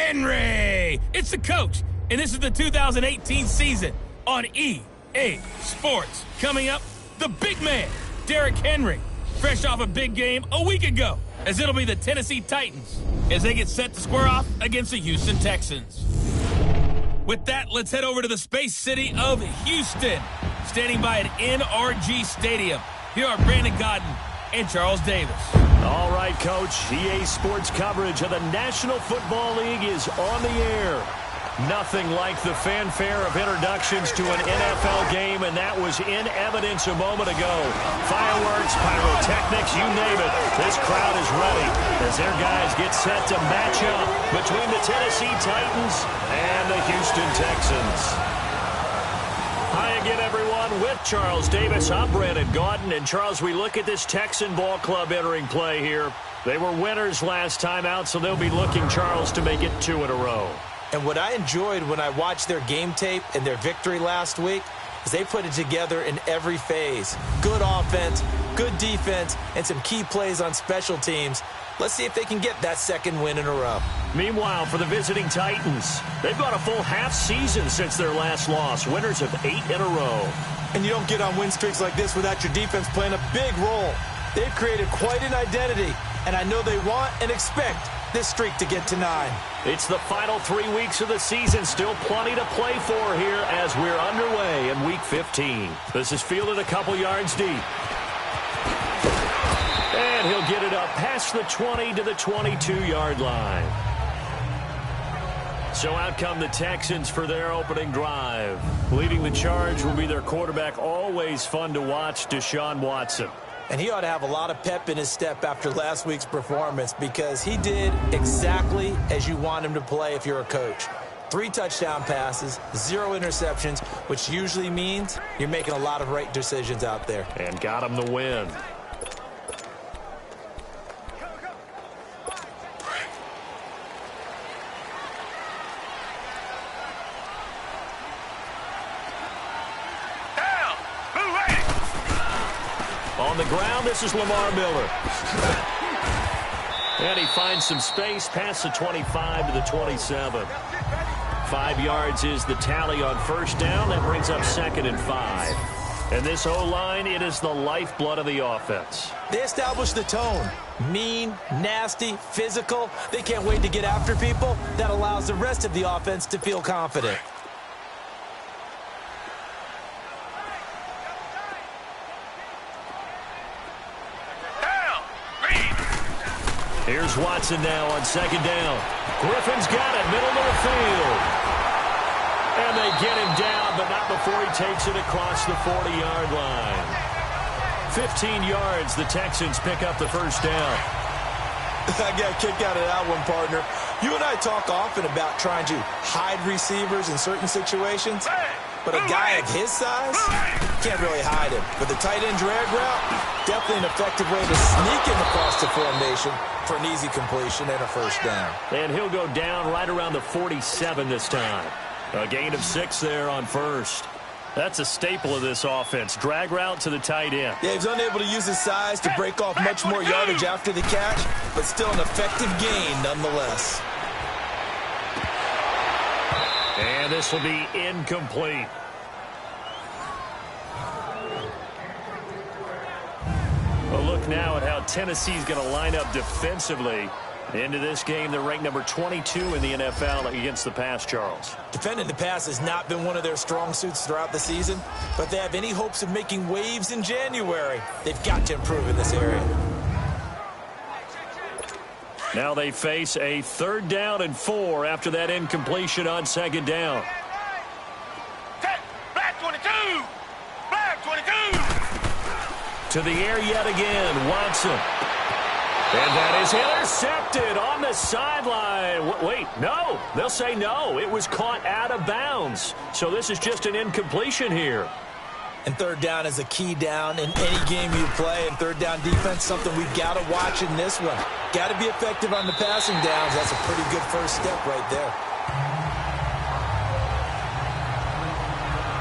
Henry. It's the coach, and this is the 2018 season on EA Sports. Coming up, the big man, Derrick Henry, fresh off a big game a week ago, as it'll be the Tennessee Titans as they get set to square off against the Houston Texans. With that, let's head over to the space city of Houston. Standing by at NRG Stadium, here are Brandon Gaudin and Charles Davis. All right, Coach. EA Sports coverage of the National Football League is on the air. Nothing like the fanfare of introductions to an NFL game, and that was in evidence a moment ago. Fireworks, pyrotechnics, you name it. This crowd is ready as their guys get set to match up between the Tennessee Titans and the Houston Texans. Hi again, everyone. With Charles Davis, I'm Brandon Gaudin. And, Charles, we look at this Texan ball club entering play here. They were winners last time out, so they'll be looking, Charles, to make it 2 in a row. And what I enjoyed when I watched their game tape and their victory last week is they put it together in every phase. Good offense, good defense, and some key plays on special teams. Let's see if they can get that second win in a row. Meanwhile, for the visiting Titans, they've got a full half season since their last loss. Winners of 8 in a row. And you don't get on win streaks like this without your defense playing a big role. They've created quite an identity, and I know they want and expect this streak to get to 9. It's the final 3 weeks of the season. Still plenty to play for here as we're underway in Week 15. This is fielded a couple yards deep. And he'll get it up past the 20 to the 22-yard line. So out come the Texans for their opening drive. Leading the charge will be their quarterback, always fun to watch, Deshaun Watson. And he ought to have a lot of pep in his step after last week's performance because he did exactly as you want him to play if you're a coach. 3 touchdown passes, 0 interceptions, which usually means you're making a lot of right decisions out there. And got him the win. On the ground, this is Lamar Miller. And he finds some space past the 25 to the 27. 5 yards is the tally on first down. That brings up 2nd and 5. And this O-line, it is the lifeblood of the offense. They establish the tone. Mean, nasty, physical. They can't wait to get after people. That allows the rest of the offense to feel confident. Here's Watson now on 2nd down. Griffin's got it, middle of the field. And they get him down, but not before he takes it across the 40-yard line. 15 yards, the Texans pick up the first down. I got a kick out of that one, partner. You and I talk often about trying to hide receivers in certain situations. But a guy of his size can't really hide him. But the tight end drag route, definitely an effective way to sneak him across the formation for an easy completion and a first down. And he'll go down right around the 47 this time. A gain of 6 there on first. That's a staple of this offense. Drag route to the tight end. Yeah, he's unable to use his size to break off much more yardage after the catch, but still an effective gain nonetheless. And this will be incomplete. A look now at how Tennessee's going to line up defensively. Into this game, they're ranked number 22 in the NFL against the pass, Charles. Defending the pass has not been one of their strong suits throughout the season, but if they have any hopes of making waves in January, they've got to improve in this area. Now they face a 3rd down and 4 after that incompletion on 2nd down. Black 22! Black 22! To the air yet again, Watson. And that is intercepted on the sideline. Wait, no. They'll say no. It was caught out of bounds. So this is just an incompletion here. And 3rd down is a key down in any game you play. And 3rd down defense, something we've got to watch in this one. Got to be effective on the passing downs. That's a pretty good first step right there.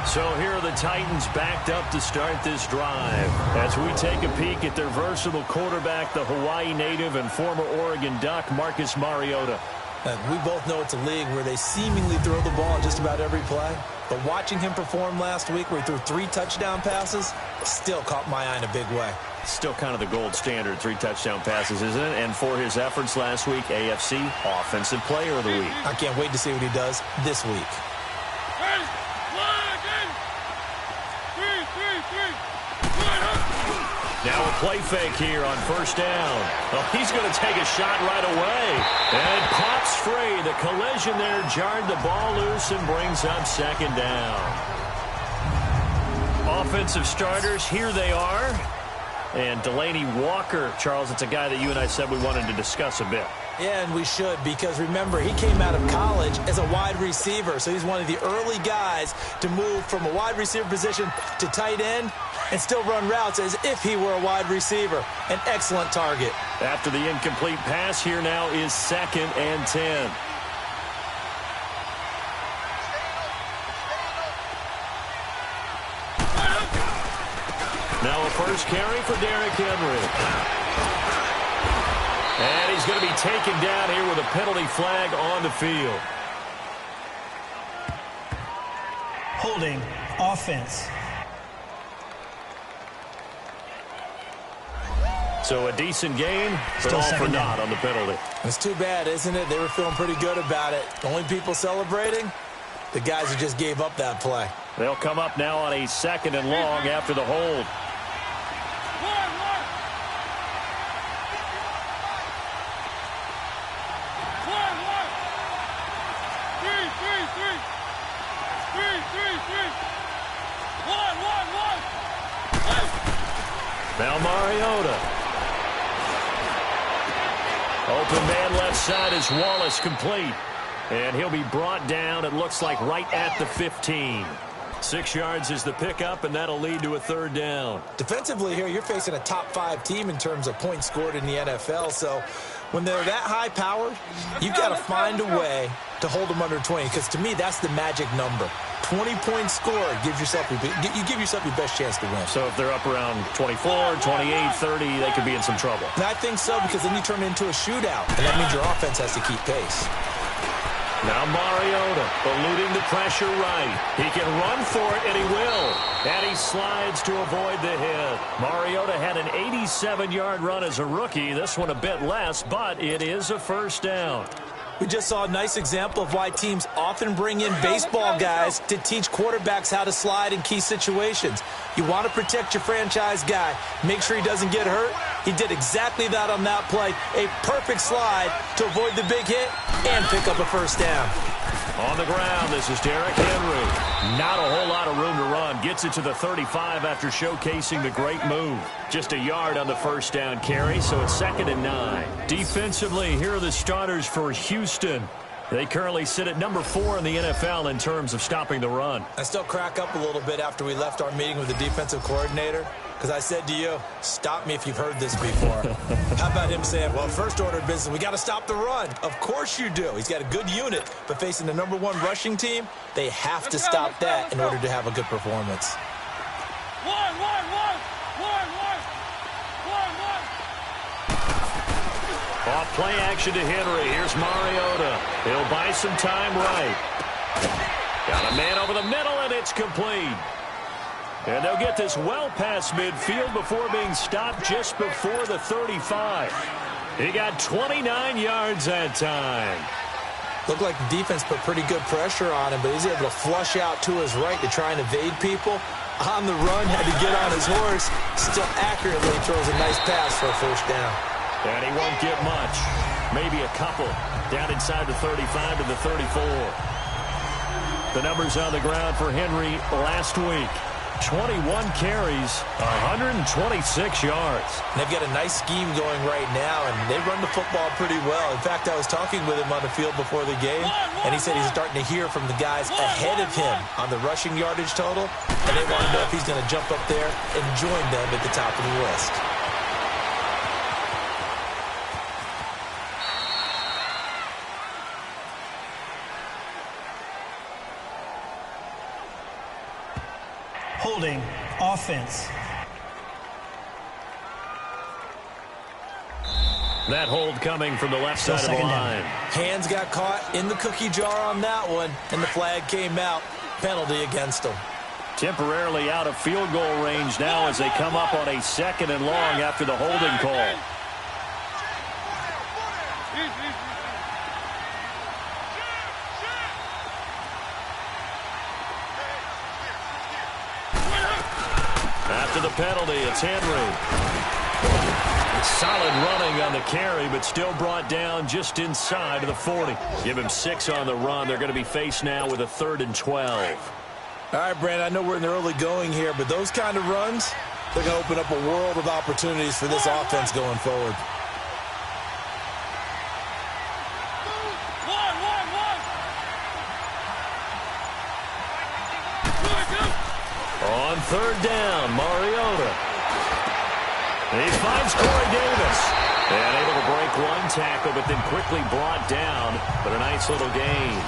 So here are the Titans backed up to start this drive. As we take a peek at their versatile quarterback, the Hawaii native and former Oregon Duck, Marcus Mariota. We both know it's a league where they seemingly throw the ball in just about every play. But watching him perform last week where he threw 3 touchdown passes still caught my eye in a big way. Still kind of the gold standard, 3 touchdown passes, isn't it? And for his efforts last week, AFC Offensive Player of the Week. I can't wait to see what he does this week. Now a play fake here on first down. Well, he's going to take a shot right away. And pops free. The collision there jarred the ball loose and brings up second down. Offensive starters, here they are. And Delaney Walker, Charles, it's a guy that you and I said we wanted to discuss a bit. Yeah, and we should, because remember, he came out of college as a wide receiver, so he's one of the early guys to move from a wide receiver position to tight end and still run routes as if he were a wide receiver. An excellent target. After the incomplete pass, here now is 2nd and 10. Now a first carry for Derrick Henry. And he's going to be taken down here with a penalty flag on the field. Holding offense. So a decent game, but Still all for second naught down. on the penalty. It's too bad, isn't it? They were feeling pretty good about it. The only people celebrating, the guys who just gave up that play. They'll come up now on a 2nd and long after the hold. Now Mariota. Open man left side is Wallace, complete. And he'll be brought down, it looks like, right at the 15. 6 yards is the pickup, and that'll lead to a 3rd down. Defensively here, you're facing a top 5 team in terms of points scored in the NFL. So when they're that high-powered, you've got to find a way to hold them under 20, because to me, that's the magic number. 20 points scored, you give yourself your best chance to win. So if they're up around 24, 28, 30, they could be in some trouble. And I think so, because then you turn it into a shootout, and that means your offense has to keep pace. Now Mariota eluding the pressure right. He can run for it, and he will. And he slides to avoid the hit. Mariota had an 87-yard run as a rookie. This one a bit less, but it is a first down. We just saw a nice example of why teams often bring in baseball guys to teach quarterbacks how to slide in key situations. You want to protect your franchise guy. Make sure he doesn't get hurt. He did exactly that on that play. A perfect slide to avoid the big hit and pick up a first down. On the ground, this is Derrick Henry. Not a whole lot of room to run. Gets it to the 35 after showcasing the great move. Just a yard on the first down carry, so it's 2nd and 9. Defensively, here are the starters for Houston. They currently sit at number 4 in the NFL in terms of stopping the run. I still crack up a little bit after we left our meeting with the defensive coordinator, because I said to you, stop me if you've heard this before. How about him saying, well, first order of business, we got to stop the run. Of course you do. He's got a good unit, but facing the number 1 rushing team, they have to stop that in order to have a good performance. Off play action to Henry. Here's Mariota. He'll buy some time right. Got a man over the middle, and it's complete. And they'll get this well past midfield before being stopped just before the 35. He got 29 yards that time. Looked like the defense put pretty good pressure on him, but he's able to flush out to his right to try and evade people. On the run, had to get on his horse. Still accurately throws a nice pass for a first down. And he won't get much. Maybe a couple. Down inside the 35 to the 34. The numbers on the ground for Henry last week. 21 carries, 126 yards. And they've got a nice scheme going right now, and they run the football pretty well. In fact, I was talking with him on the field before the game, and he said he's starting to hear from the guys ahead of him on the rushing yardage total, and they want to know if he's going to jump up there and join them at the top of the list. Holding offense. That hold coming from the left side of the line. Hands got caught in the cookie jar on that one, and the flag came out. Penalty against them. Temporarily out of field goal range now as they come up on a 2nd and long after the holding call. After the penalty, it's Henry. Solid running on the carry, but still brought down just inside of the 40. Give him 6 on the run. They're going to be faced now with a 3rd and 12. All right, Brandon, I know we're in the early going here, but those kind of runs, they're going to open up a world of opportunities for this offense going forward. On 3rd down, Mariota. He finds Corey Davis. And able to break one tackle, but then quickly brought down. But a nice little gain.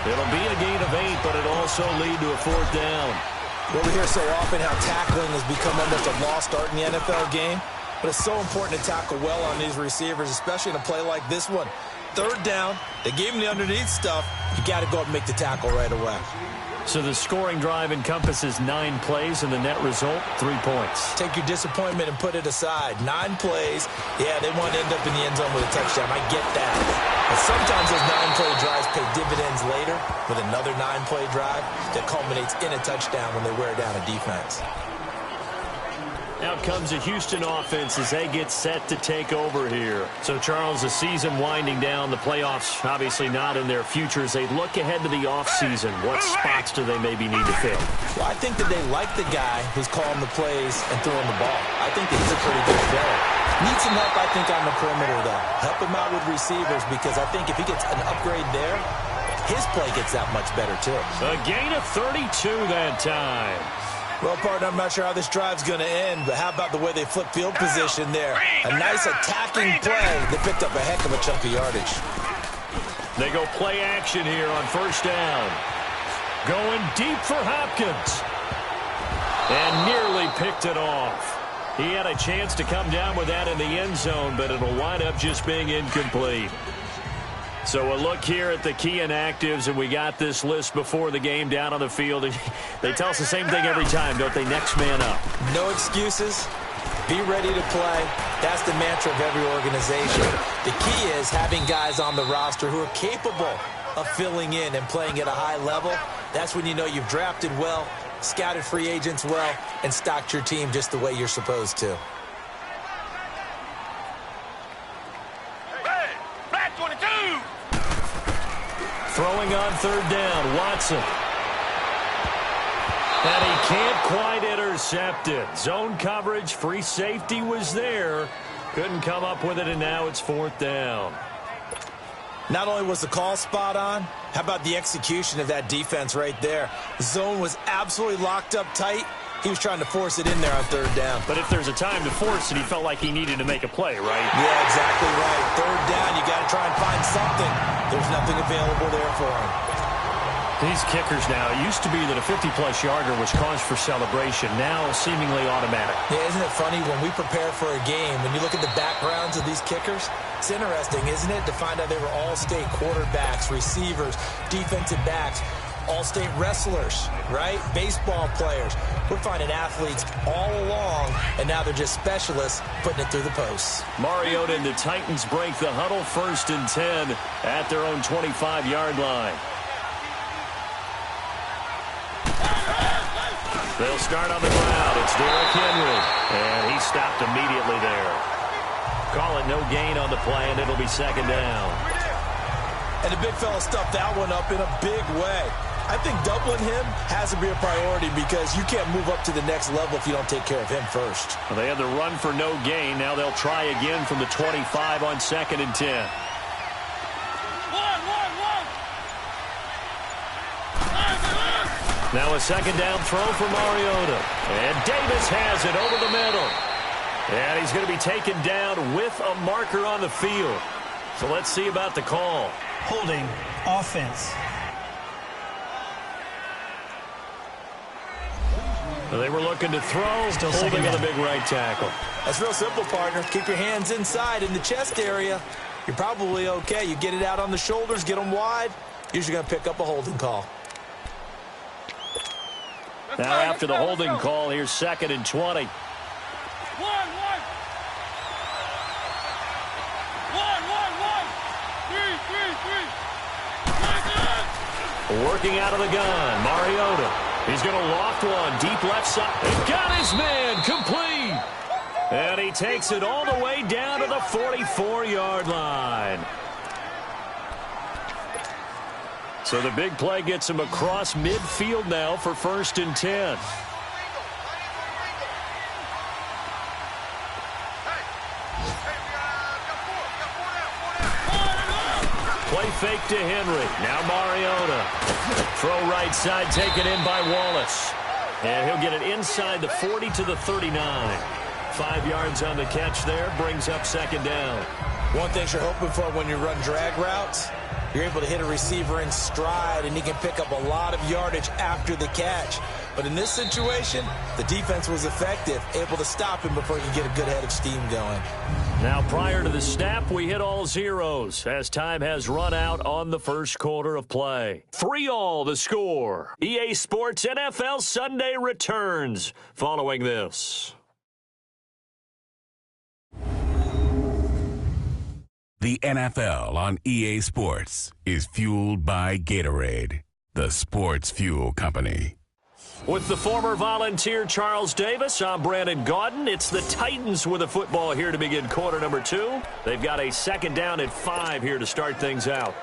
It'll be a gain of 8, but it'll also lead to a 4th down. Well, we hear so often how tackling has become almost a lost art in the NFL game. But it's so important to tackle well on these receivers, especially in a play like this one. 3rd down, they gave him the underneath stuff. You got to go up and make the tackle right away. So the scoring drive encompasses 9 plays, and the net result, 3 points. Take your disappointment and put it aside. 9 plays. Yeah, they want to end up in the end zone with a touchdown. I get that. But sometimes those 9-play drives pay dividends later with another 9-play drive that culminates in a touchdown when they wear down a defense. Out comes a Houston offense as they get set to take over here. So, Charles, the season winding down, the playoffs obviously not in their future. As they look ahead to the offseason, what spots do they maybe need to fill? Well, I think that they like the guy who's calling the plays and throwing the ball. I think that he's a pretty good player. Needs some help, I think, on the perimeter, though. Help him out with receivers, because I think if he gets an upgrade there, his play gets that much better, too. A gain of 32 that time. Well, partner, I'm not sure how this drive's going to end, but how about the way they flip field position there? A nice attacking play that picked up a heck of a chunk of yardage. They go play action here on 1st down. Going deep for Hopkins. And nearly picked it off. He had a chance to come down with that in the end zone, but it'll wind up just being incomplete. So a look here at the key inactives, and we got this list before the game down on the field. They tell us the same thing every time, don't they? Next man up. No excuses. Be ready to play. That's the mantra of every organization. The key is having guys on the roster who are capable of filling in and playing at a high level. That's when you know you've drafted well, scouted free agents well, and stocked your team just the way you're supposed to. Throwing on 3rd down, Watson. And he can't quite intercept it. Zone coverage, free safety was there. Couldn't come up with it, and now it's 4th down. Not only was the call spot on, how about the execution of that defense right there? The zone was absolutely locked up tight. He was trying to force it in there on 3rd down. But if there's a time to force it, he felt like he needed to make a play, right? Yeah, exactly right. 3rd down, you got to try and find something. There's nothing available there for him. These kickers now, it used to be that a 50-plus yarder was cause for celebration. Now, seemingly automatic. Yeah, isn't it funny when we prepare for a game, when you look at the backgrounds of these kickers, it's interesting, isn't it, to find out they were all-state quarterbacks, receivers, defensive backs, all-state wrestlers, right? Baseball players. We're finding athletes all along, and now they're just specialists putting it through the posts. Mariota and the Titans break the huddle 1st and 10 at their own 25-yard line. They'll start on the ground. It's Derrick Henry, and he stopped immediately there. Call it no gain on the play, and it'll be 2nd down. And the big fella stuffed that one up in a big way. I think doubling him has to be a priority because you can't move up to the next level if you don't take care of him first. Well, they had the run for no gain. Now they'll try again from the 25 on 2nd and 10. Now a 2nd down throw for Mariota. And Davis has it over the middle. And he's going to be taken down with a marker on the field. So let's see about the call. Holding offense. They were looking to throw, still holding on the big right tackle. That's real simple, partner. Keep your hands inside in the chest area. You're probably okay. You get it out on the shoulders, get them wide. Usually going to pick up a holding call. Now after the holding call, here's 2nd and 20. Working out of the gun, Mariota. He's going to loft one, deep left side. And got his man, complete. And he takes it all the way down to the 44-yard line. So the big play gets him across midfield now for 1st and 10. Play fake to Henry. Now Mariota. Throw right side taken in by Wallace. And he'll get it inside the 40 to the 39. 5 yards on the catch there. Brings up 2nd down. One thing you're hoping for when you run drag routes, you're able to hit a receiver in stride, and he can pick up a lot of yardage after the catch. But in this situation, the defense was effective, able to stop him before he could get a good head of steam going. Now, prior to the snap, we hit all zeros as time has run out on the first quarter of play. 3-all the score. EA Sports NFL Sunday returns following this. The NFL on EA Sports is fueled by Gatorade, the sports fuel company. With the former Volunteer Charles Davis, I'm Brandon Gaudin. It's the Titans with a football here to begin quarter number 2. They've got a 2nd down at 5 here to start things out.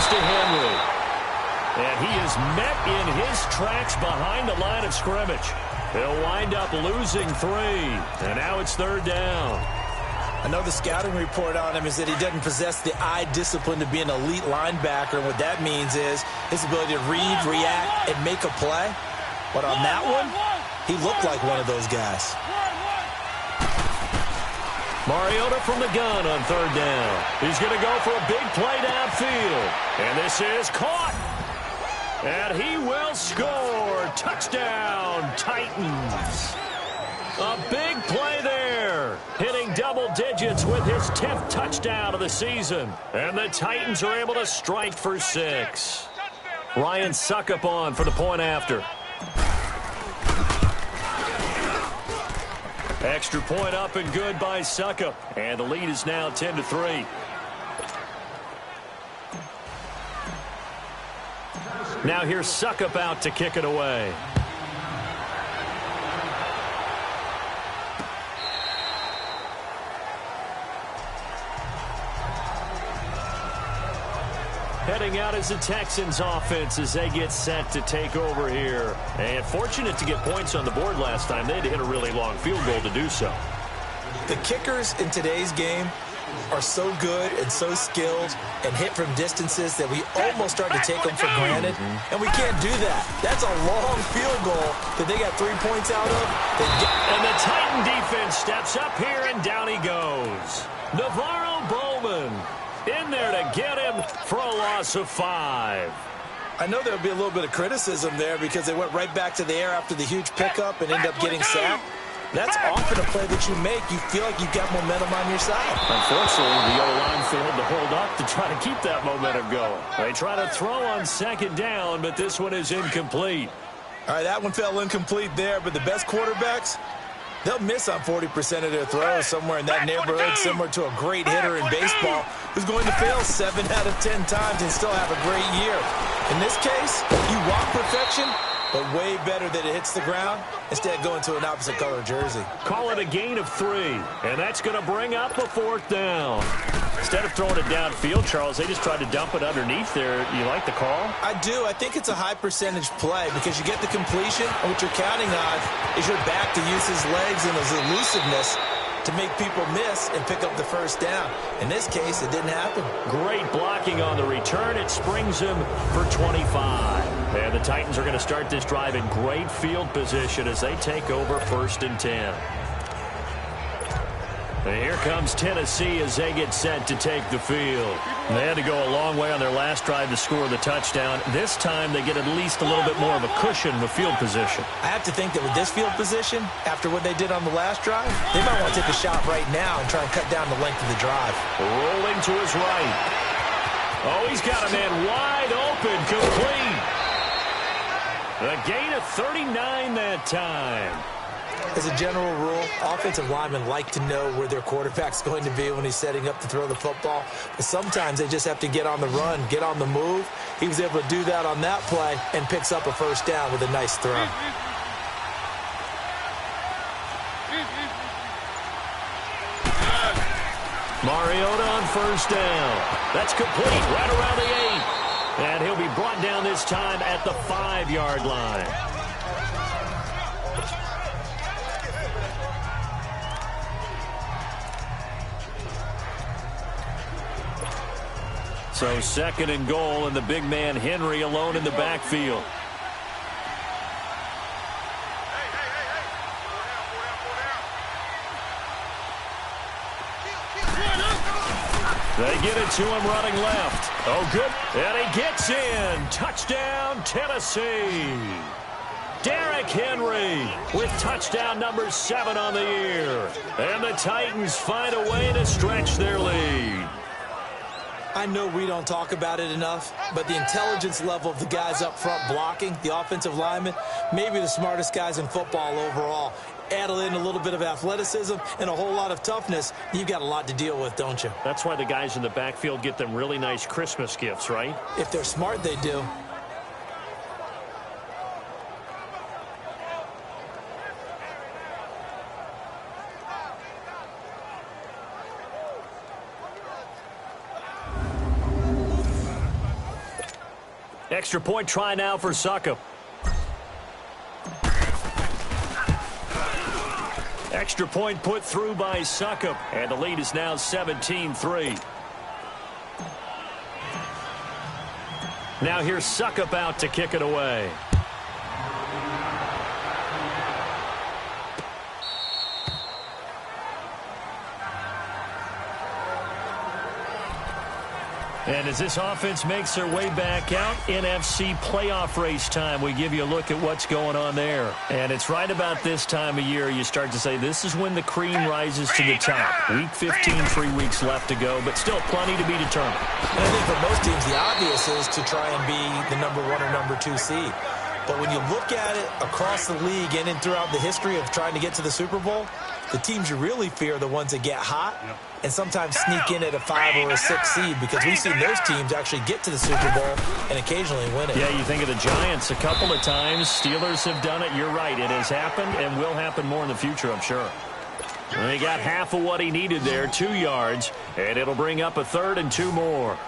To Henry. And he is met in his tracks behind the line of scrimmage. He'll wind up losing 3. And now it's 3rd down. I know the scouting report on him is that he doesn't possess the eye discipline to be an elite linebacker. And what that means is his ability to read, react, and make a play. But on that one, he looked like one of those guys. Mariota from the gun on 3rd down. He's going to go for a big play downfield. And this is caught. And he will score. Touchdown, Titans. A big play there. Hitting double digits with his 10th touchdown of the season. And the Titans are able to strike for 6. Ryan Suckup on for the point after. Extra point up and good by Suckup. And the lead is now 10-3. Now here's Suckup out to kick it away. Heading out as the Texans offense as they get set to take over here. And fortunate to get points on the board last time. They had to hit a really long field goal to do so. The kickers in today's game are so good and so skilled and hit from distances that we almost start to take them for granted. And we can't do that. That's a long field goal that they got 3 points out of. And the Titan defense steps up here, and down he goes. Navarro Bowman in there to get him for a loss of 5. I know there'll be a little bit of criticism there because they went right back to the air after the huge pickup and end up getting sacked. That's often a play that you make. You feel like you've got momentum on your side. Unfortunately, the O-line failed to hold up to try to keep that momentum going. They try to throw on 2nd down, but this one is incomplete. All right, that one fell incomplete there, but the best quarterbacks, they'll miss on 40% of their throws somewhere in that neighborhood, similar to a great hitter in baseball who's going to fail 7 out of 10 times and still have a great year. In this case, you want perfection, but way better that it hits the ground instead of going to an opposite color jersey. Call it a gain of 3, and that's going to bring up a 4th down. Instead of throwing it downfield, Charles, they just tried to dump it underneath there. You like the call? I do. I think it's a high percentage play because you get the completion, and what you're counting on is your back to use his legs and his elusiveness to make people miss and pick up the first down. In this case, it didn't happen. Great blocking on the return. It springs him for 25. And the Titans are going to start this drive in great field position as they take over 1st and 10. And here comes Tennessee as they get set to take the field. They had to go a long way on their last drive to score the touchdown. This time they get at least a little bit more of a cushion with field position. I have to think that with this field position, after what they did on the last drive, they might want to take a shot right now and try and cut down the length of the drive. Rolling to his right. Oh, he's got a man wide open, complete. A gain of 39 that time. As a general rule, offensive linemen like to know where their quarterback's going to be when he's setting up to throw the football. But sometimes they just have to get on the run, get on the move. He was able to do that on that play and picks up a first down with a nice throw. Mariota on first down. That's complete right around the 8. And he'll be brought down this time at the 5-yard line. So 2nd and goal, and the big man Henry alone in the backfield. They get it to him running left. Oh, good. And he gets in. Touchdown, Tennessee. Derrick Henry with touchdown number 7 on the year. And the Titans find a way to stretch their lead. I know we don't talk about it enough, but the intelligence level of the guys up front blocking, the offensive linemen, maybe the smartest guys in football overall. Add in a little bit of athleticism and a whole lot of toughness, you've got a lot to deal with, don't you? That's why the guys in the backfield get them really nice Christmas gifts, right? If they're smart, they do. Extra point try now for Succop. Extra point put through by Succop, and the lead is now 17-3. Now here's Succop out to kick it away. And as this offense makes their way back out, NFC playoff race time, we give you a look at what's going on there. And it's right about this time of year you start to say this is when the cream rises to the top. Week 15, 3 weeks left to go, but still plenty to be determined. And I think for most teams, the obvious is to try and be the number 1 or number 2 seed. But when you look at it across the league and throughout the history of trying to get to the Super Bowl, the teams you really fear are the ones that get hot and sometimes sneak in at a 5 or a 6 seed, because we've seen those teams actually get to the Super Bowl and occasionally win it. Yeah, you think of the Giants a couple of times. Steelers have done it. You're right. It has happened and will happen more in the future, I'm sure. And he got half of what he needed there, 2 yards, and it'll bring up a 3rd and 2 more.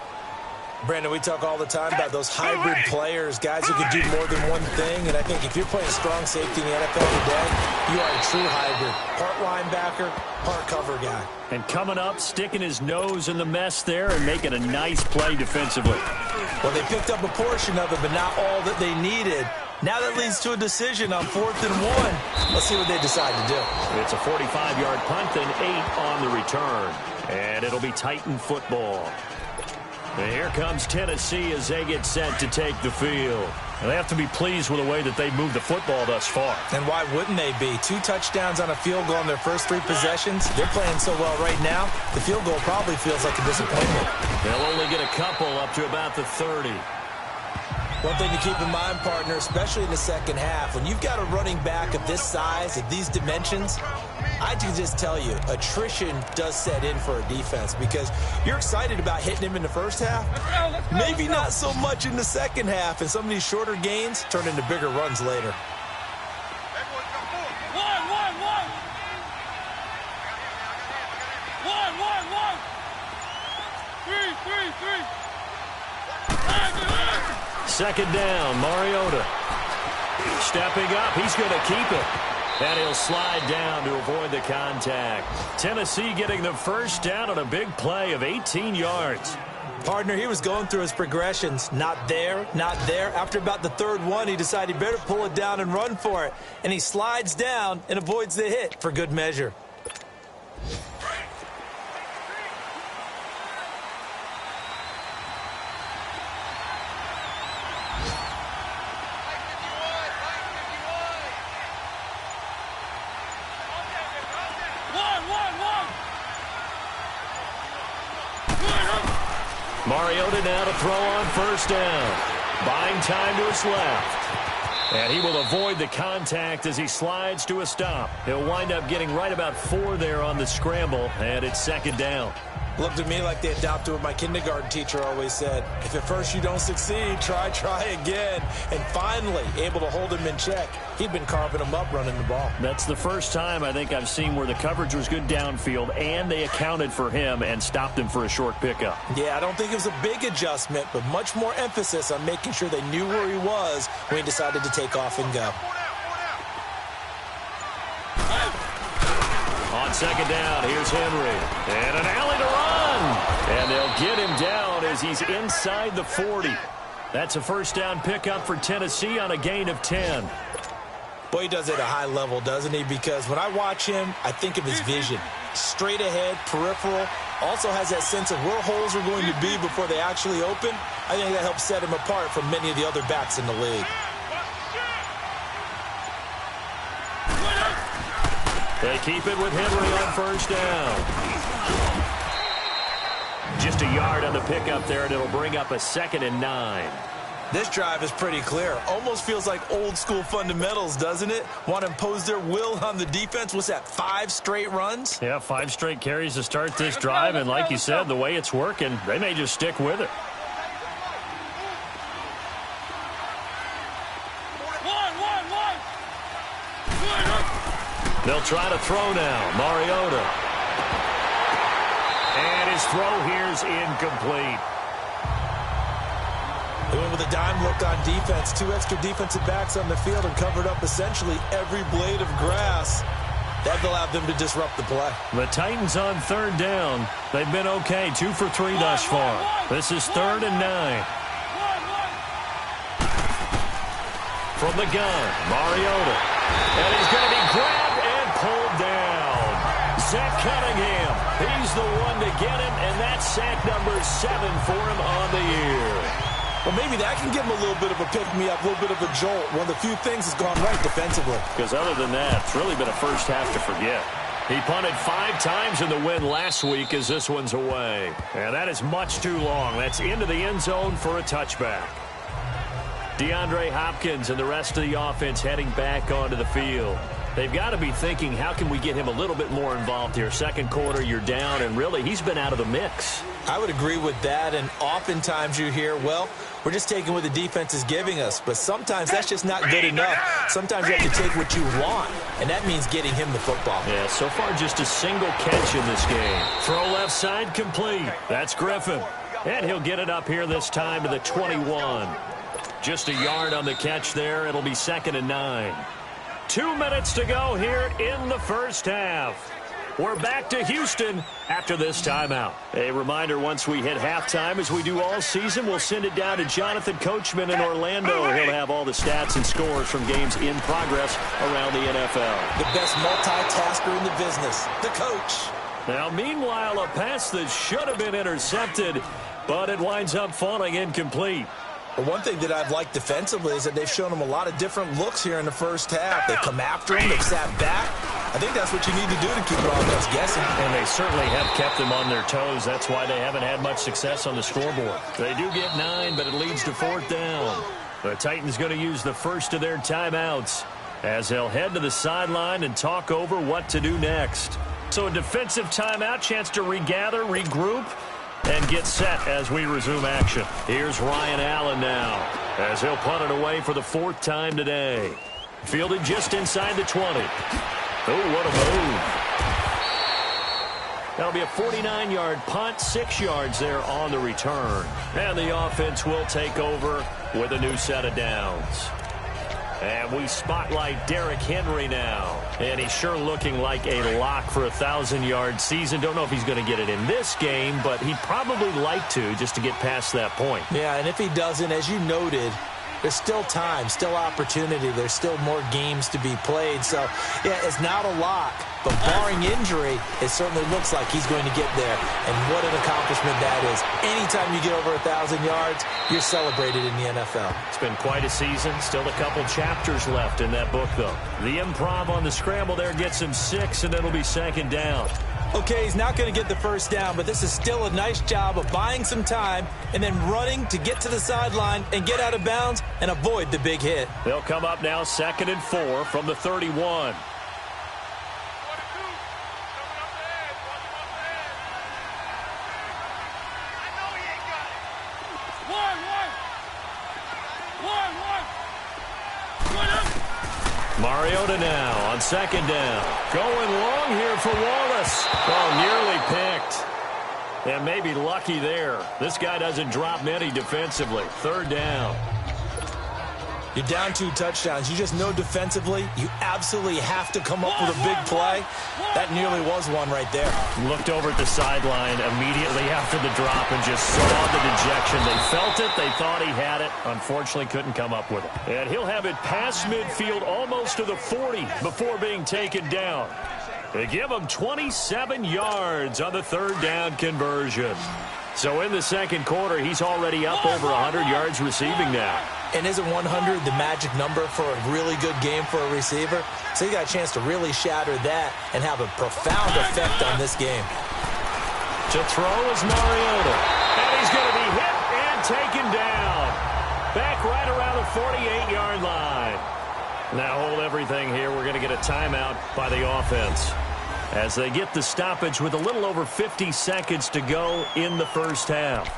Brandon, we talk all the time about those hybrid players, guys who can do more than one thing. And I think if you're playing strong safety in the NFL today, you are a true hybrid. Part linebacker, part cover guy. And coming up, sticking his nose in the mess there and making a nice play defensively. Well, they picked up a portion of it, but not all that they needed. Now that leads to a decision on 4th and 1. Let's see what they decide to do. It's a 45-yard punt and 8 on the return. And it'll be Titan football. And here comes Tennessee as they get set to take the field. And they have to be pleased with the way that they've moved the football thus far. And why wouldn't they be? 2 touchdowns on a field goal in their first 3 possessions. They're playing so well right now, the field goal probably feels like a disappointment. They'll only get a couple up to about the 30. One thing to keep in mind, partner, especially in the second half, when you've got a running back of this size, of these dimensions, I can just tell you, attrition does set in for a defense, because you're excited about hitting him in the first half. Maybe not so much in the second half, and some of these shorter gains turn into bigger runs later. Second down, Mariota. Stepping up, he's going to keep it. And he'll slide down to avoid the contact. Tennessee getting the first down on a big play of 18 yards. Partner, he was going through his progressions. Not there, not there. After about the third one, he decided he better pull it down and run for it. And he slides down and avoids the hit for good measure. Mariota now to throw on first down. Buying time to his left. And he will avoid the contact as he slides to a stop. He'll wind up getting right about 4 there on the scramble, and it's second down. Looked to me like they adopted what my kindergarten teacher always said. If at first you don't succeed, try again. And finally, able to hold him in check. He'd been carving him up running the ball. That's the first time I think I've seen where the coverage was good downfield, and they accounted for him and stopped him for a short pickup. Yeah, I don't think it was a big adjustment, but much more emphasis on making sure they knew where he was when he decided to take off and go. On second down, here's Henry. And an alley to run. And they'll get him down as he's inside the 40. That's a first down pickup for Tennessee on a gain of 10. Boy, he does it at a high level, doesn't he? Because when I watch him, I think of his vision. Straight ahead, peripheral. Also has that sense of where holes are going to be before they actually open. I think that helps set him apart from many of the other backs in the league. They keep it with Henry on first down. Just a yard on the pickup there, and it'll bring up a 2nd and 9. This drive is pretty clear. Almost feels like old school fundamentals, doesn't it? Want to impose their will on the defense. What's that, 5 straight runs? Yeah, 5 straight carries to start this drive, and like you said, the way it's working, they may just stick with it. They'll try to throw now. Mariota. And his throw here's incomplete. They went with a dime look on defense. 2 extra defensive backs on the field and covered up essentially every blade of grass. That allowed them to disrupt the play. The Titans on third down. They've been okay. 2 for 3 thus far. This is 3rd and 9. From the gun, Mariota. And he's going to be grabbed and pulled down. Zach Cunningham. He's the one to get him, and that's sack number 7 for him on the year. Well, maybe that can give him a little bit of a pick-me-up, a little bit of a jolt. One of the few things that's gone right defensively. Because other than that, it's really been a first half to forget. He punted 5 times in the win last week as this one's away. And that is much too long. That's into the end zone for a touchback. DeAndre Hopkins and the rest of the offense heading back onto the field. They've got to be thinking, how can we get him a little bit more involved here? Second quarter, you're down, and really, he's been out of the mix. I would agree with that, and oftentimes you hear, well, we're just taking what the defense is giving us, but sometimes that's just not good enough. Sometimes you have to take what you want, and that means getting him the football. Yeah, so far just a single catch in this game. Throw left side complete. That's Griffin. And he'll get it up here this time to the 21. Just a yard on the catch there. It'll be 2nd and 9. 2 minutes to go here in the first half. We're back to Houston after this timeout. A reminder, once we hit halftime, as we do all season, we'll send it down to Jonathan Coachman in Orlando. He'll have all the stats and scores from games in progress around the NFL. The best multitasker in the business, the coach. Now, meanwhile, a pass that should have been intercepted, but it winds up falling incomplete. But one thing that I've liked defensively is that they've shown him a lot of different looks here in the first half. They've come after him. They've sat back. I think that's what you need to do to keep the offense guessing. And they certainly have kept them on their toes. That's why they haven't had much success on the scoreboard. They do get 9, but it leads to 4th down. The Titans going to use the first of their timeouts as they'll head to the sideline and talk over what to do next. So a defensive timeout, chance to regather, regroup, and get set as we resume action. Here's Ryan Allen now as he'll punt it away for the 4th time today. Fielded just inside the 20. Oh, what a move. That'll be a 49-yard punt, 6 yards there on the return. And the offense will take over with a new set of downs. And we spotlight Derrick Henry now. And he's sure looking like a lock for a 1,000-yard season. Don't know if he's going to get it in this game, but he'd probably like to just to get past that point. Yeah, and if he doesn't, as you noted, there's still time, still opportunity. There's still more games to be played. So, yeah, it's not a lock. But barring injury, it certainly looks like he's going to get there. And what an accomplishment that is. Anytime you get over 1,000 yards, you're celebrated in the NFL. It's been quite a season. Still a couple chapters left in that book, though. The improv on the scramble there gets him 6, and it'll be second down. Okay, he's not going to get the first down, but this is still a nice job of buying some time and then running to get to the sideline and get out of bounds and avoid the big hit. They'll come up now 2nd and 4 from the 31. Mariota now on 2nd down. Going long here for Wallace. Oh, nearly picked. And maybe lucky there. This guy doesn't drop many defensively. 3rd down. You're down 2 touchdowns. You just know defensively you absolutely have to come up with a big play. That nearly was one right there. Looked over at the sideline immediately after the drop and just saw the dejection. They felt it. They thought he had it. Unfortunately, couldn't come up with it. And he'll have it past midfield almost to the 40 before being taken down. They give him 27 yards on the 3rd down conversion. So in the 2nd quarter, he's already up over 100 yards receiving now. And isn't 100 the magic number for a really good game for a receiver? So he got a chance to really shatter that and have a profound effect on this game. To throw is Mariota. And he's going to be hit and taken down. Back right around the 48-yard line. Now hold everything here. We're going to get a timeout by the offense as they get the stoppage with a little over 50 seconds to go in the first half.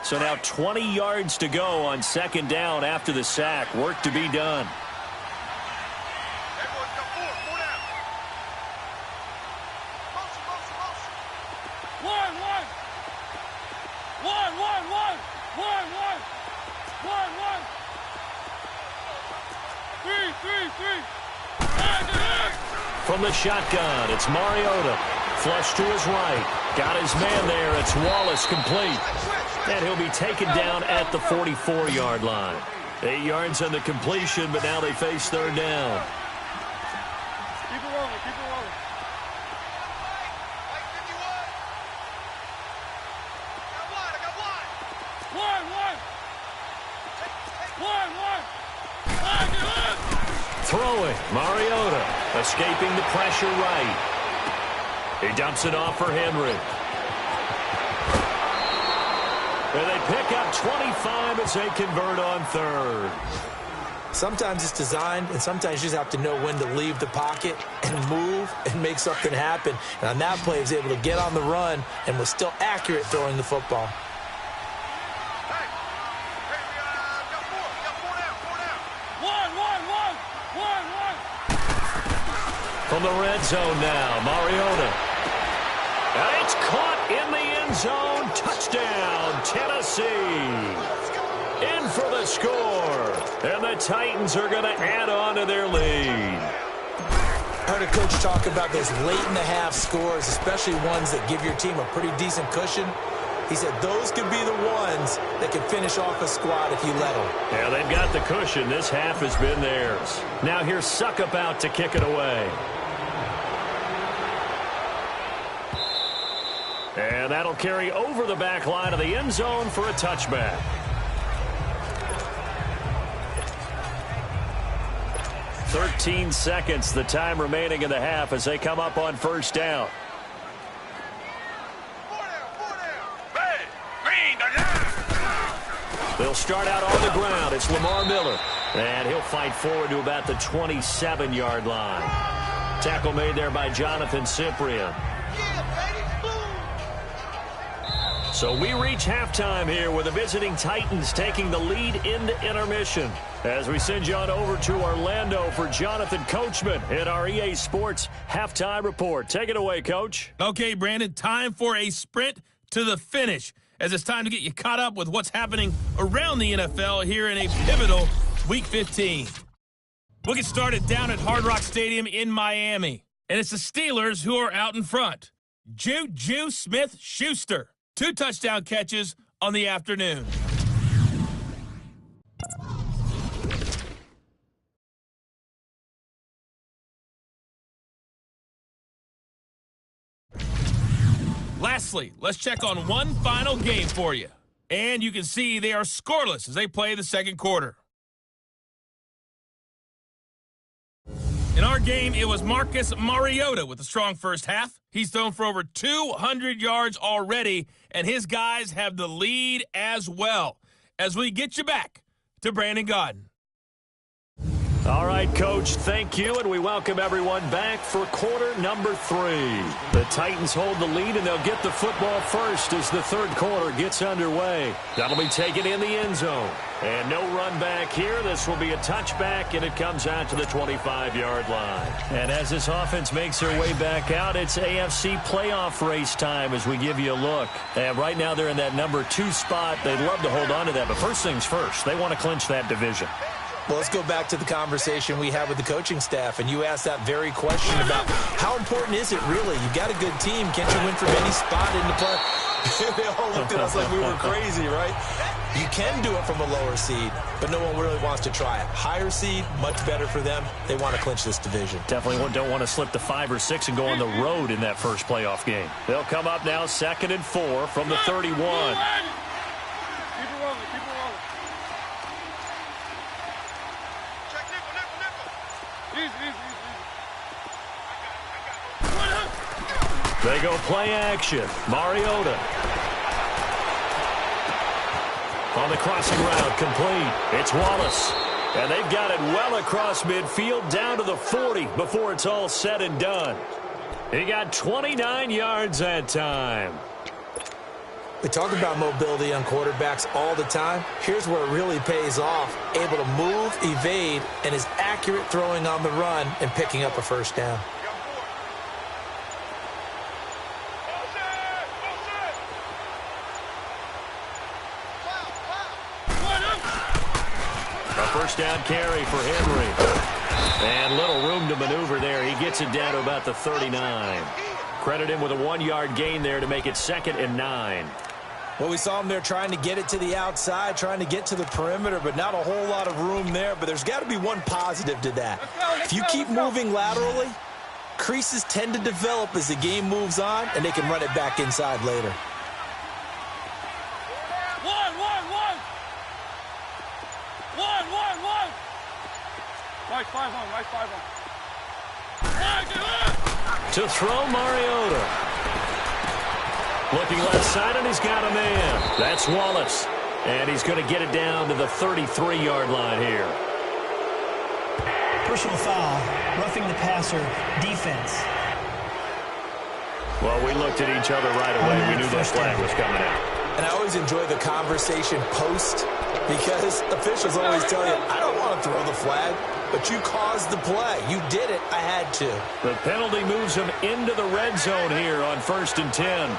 So now 20 yards to go on 2nd down after the sack. Work to be done. From the shotgun, it's Mariota. Flush to his right. Got his man there. It's Wallace complete. And he'll be taken down at the 44-yard line. 8 yards on the completion, but now they face 3rd down. Keep it rolling, keep it rolling. Throwing, Mariota, escaping the pressure right. He dumps it off for Henry. And they pick up 25 as they convert on 3rd. Sometimes it's designed, and sometimes you just have to know when to leave the pocket and move and make something happen. And on that play, he was able to get on the run and was still accurate throwing the football. From the red zone now, Mariota. And it's caught in the end zone. Touchdown, Tennessee. In for the score. And the Titans are going to add on to their lead. I heard a coach talk about those late-in-the-half scores, especially ones that give your team a pretty decent cushion. He said those could be the ones that can finish off a squad if you let them. Yeah, they've got the cushion. This half has been theirs. Now here's Suckup out to kick it away. And that'll carry over the back line of the end zone for a touchback. "13 seconds, the time remaining in the half as they come up on 1st down. They'll start out on the ground. It's Lamar Miller. And he'll fight forward to about the 27-yard line. Tackle made there by Jonathan Cyprien. So we reach halftime here with the visiting Titans taking the lead into intermission. As we send you on over to Orlando for Jonathan Coachman in our EA Sports Halftime Report. Take it away, Coach. Okay, Brandon, time for a sprint to the finish as it's time to get you caught up with what's happening around the NFL here in a pivotal Week 15. We'll get started down at Hard Rock Stadium in Miami, and it's the Steelers who are out in front. Juju Smith-Schuster, 2 touchdown catches on the afternoon. Lastly, let's check on one final game for you. And you can see they are scoreless as they play the second quarter. In our game, it was Marcus Mariota with a strong first half. He's thrown for over 200 yards already, and his guys have the lead as well. As we get you back to Brandon Gaudin. All right, Coach, thank you, and we welcome everyone back for quarter number 3. The Titans hold the lead, and they'll get the football first as the third quarter gets underway. That'll be taken in the end zone. And no run back here. This will be a touchback, and it comes out to the 25-yard line. And as this offense makes their way back out, it's AFC playoff race time as we give you a look. And right now they're in that number 2 spot. They'd love to hold on to that, but first things first, they want to clinch that division. Well, let's go back to the conversation we had with the coaching staff, and you asked that very question about how important is it really? You've got a good team. Can't you win from any spot in the play? They all looked at us like we were crazy, right? You can do it from a lower seed, but no one really wants to try it. Higher seed, much better for them. They want to clinch this division. Definitely don't want to slip to 5 or 6 and go on the road in that first playoff game. They'll come up now 2nd and 4 from the 31. Keep it rolling, keep it rolling. Check nickel. Easy. They go play action. Mariota. On the crossing route, complete. It's Wallace. And they've got it well across midfield down to the 40 before it's all said and done. He got 29 yards that time. We talk about mobility on quarterbacks all the time. Here's where it really pays off. Able to move, evade, and is accurate throwing on the run and picking up a first down. First down carry for Henry. And little room to maneuver there. He gets it down to about the 39. Credit him with a 1-yard gain there to make it 2nd and 9. Well, we saw him there trying to get it to the outside, trying to get to the perimeter, but not a whole lot of room there. But there's got to be one positive to that. If you keep moving laterally, creases tend to develop as the game moves on, and they can run it back inside later. Nice 5-on, nice 5-on. To throw Mariota. Looking left side, and he's got a man. That's Wallace. And he's going to get it down to the 33-yard line here. Personal foul, roughing the passer, defense. Well, we looked at each other right away. We knew that flag was coming out. And I always enjoy the conversation post because officials always tell you, I don't want to throw the flag, but you caused the play. You did it. I had to. The penalty moves him into the red zone here on 1st and 10.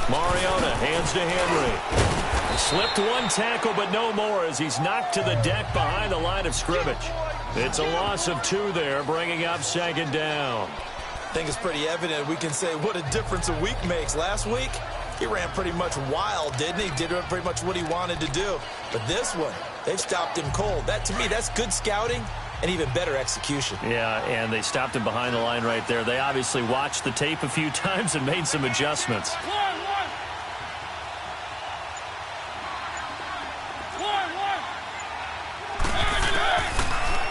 Mariota hands to Henry. Slipped one tackle, but no more as he's knocked to the deck behind the line of scrimmage. It's a loss of 2 there, bringing up 2nd down. I think it's pretty evident. We can say what a difference a week makes. Last week, he ran pretty much wild, didn't he? Did pretty much what he wanted to do. But this one, they've stopped him cold. That, to me, that's good scouting and even better execution. Yeah, and they stopped him behind the line right there. They obviously watched the tape a few times and made some adjustments.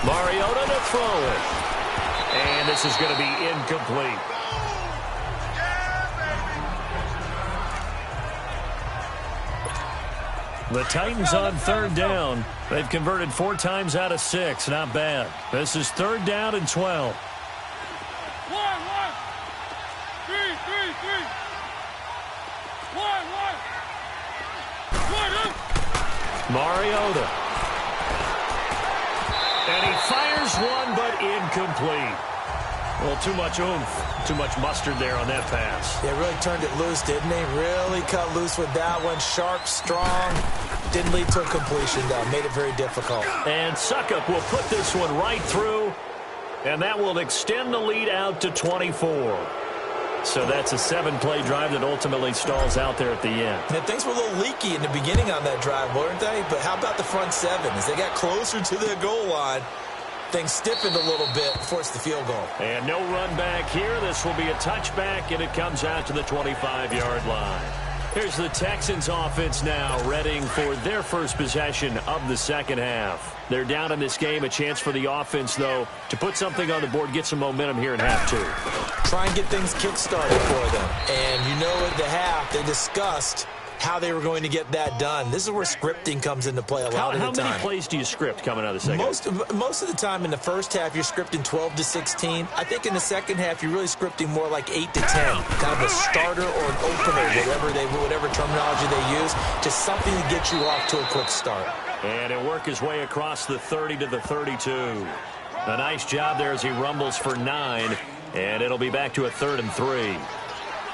Mariota to throw it. And this is going to be incomplete. The Titans on 3rd down. They've converted 4 times out of 6. Not bad. This is 3rd down and 12. 1, 3. 1, 1. Mariota. And Fires one, but incomplete. Well, too much oomph, too much mustard there on that pass. They really turned it loose, didn't they? Really cut loose with that one. Sharp, strong. Didn't lead to a completion, though. Made it very difficult. And Suckup will put this one right through, and that will extend the lead out to 24. So that's a 7-play drive that ultimately stalls out there at the end. And things were a little leaky in the beginning on that drive, weren't they? But how about the front seven? As they got closer to their goal line, things stiffened a little bit, forced the field goal. And no run back here. This will be a touchback, and it comes out to the 25-yard line. Here's the Texans offense now, readying for their first possession of the second half. They're down in this game. A chance for the offense, though, to put something on the board, get some momentum here in half two. Try and get things kick-started for them. And you know at the half, they discussed how they were going to get that done. This is where scripting comes into play a lot of the time. How many plays do you script coming out of the second half? Most of the time in the first half, you're scripting 12 to 16. I think in the second half, you're really scripting more like 8 to 10. Kind of a starter or an opener, whatever terminology they use. Just something to get you off to a quick start. And he'll work his way across the 30 to the 32. A nice job there as he rumbles for 9. And it'll be back to a 3rd and 3.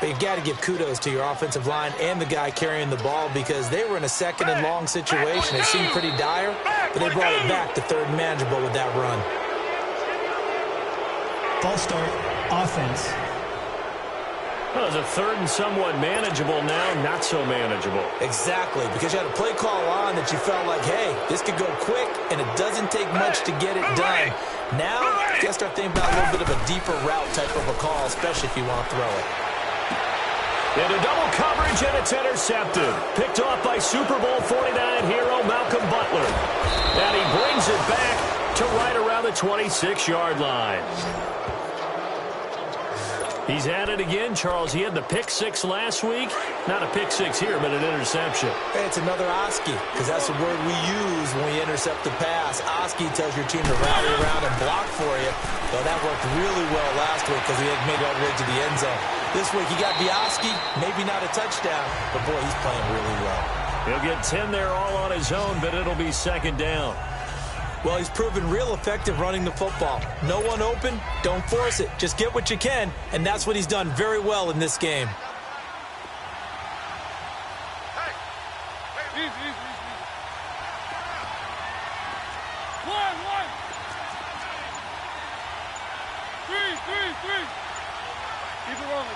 But you've got to give kudos to your offensive line and the guy carrying the ball because they were in a second and long situation. It seemed pretty dire, but they brought it back to 3rd and manageable with that run. False start, offense. Well, it's a 3rd and somewhat manageable now, not so manageable. Exactly, because you had a play call on that you felt like, hey, this could go quick, and it doesn't take much to get it done. Now, you got to start thinking about a little bit of a deeper route type of a call, especially if you want to throw it. Into double coverage, and it's intercepted. Picked off by Super Bowl 49 hero Malcolm Butler. And he brings it back to right around the 26-yard line. He's at it again, Charles. He had the pick 6 last week. Not a pick 6 here, but an interception. Hey, it's another Oski, because that's the word we use when we intercept the pass. Oski tells your team to rally around and block for you. Well, that worked really well last week because he had made it all the way to the end zone. This week, he got Oski, maybe not a touchdown, but boy, he's playing really well. He'll get 10 there all on his own, but it'll be 2nd down. Well, he's proven real effective running the football. No one open, don't force it. Just get what you can, and that's what he's done very well in this game. Hey, easy. One. 3. Keep it rolling.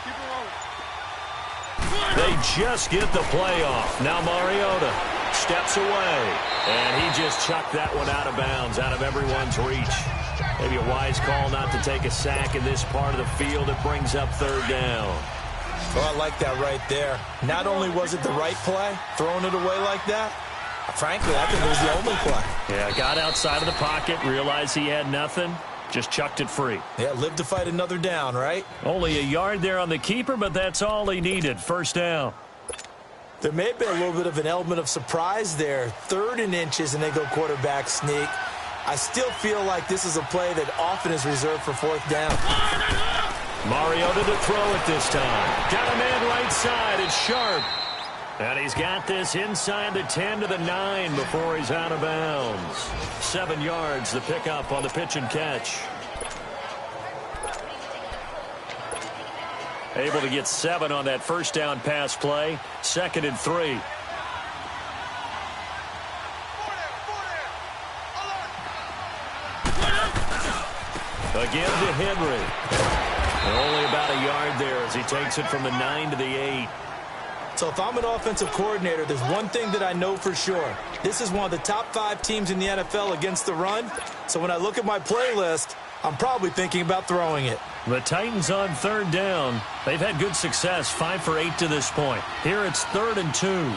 They just get the play off. Now Mariota steps away, and he just chucked that one out of bounds, out of everyone's reach. Maybe a wise call not to take a sack in this part of the field. It brings up 3rd down. Well, I like that right there. Not only was it the right play, throwing it away like that, frankly, I think it was the only play. Yeah, got outside of the pocket, realized he had nothing, just chucked it free. Yeah, live to fight another down, right? Only a yard there on the keeper, but that's all he needed. 1st down. There may have been a little bit of an element of surprise there. 3rd and inches, and they go quarterback sneak. I still feel like this is a play that often is reserved for 4th down. Mariota to throw it this time. Got a man right side. It's Sharp. And he's got this inside the 10 to the 9 before he's out of bounds. 7 yards, the pickup on the pitch and catch. Able to get 7 on that 1st down pass play. 2nd and 3. Again to Henry. And only about a yard there as he takes it from the 9 to the 8. So if I'm an offensive coordinator, there's one thing that I know for sure. This is one of the top 5 teams in the NFL against the run. So when I look at my playlist, I'm probably thinking about throwing it. The Titans on 3rd down. They've had good success, 5 for 8 to this point. Here it's 3rd and 2.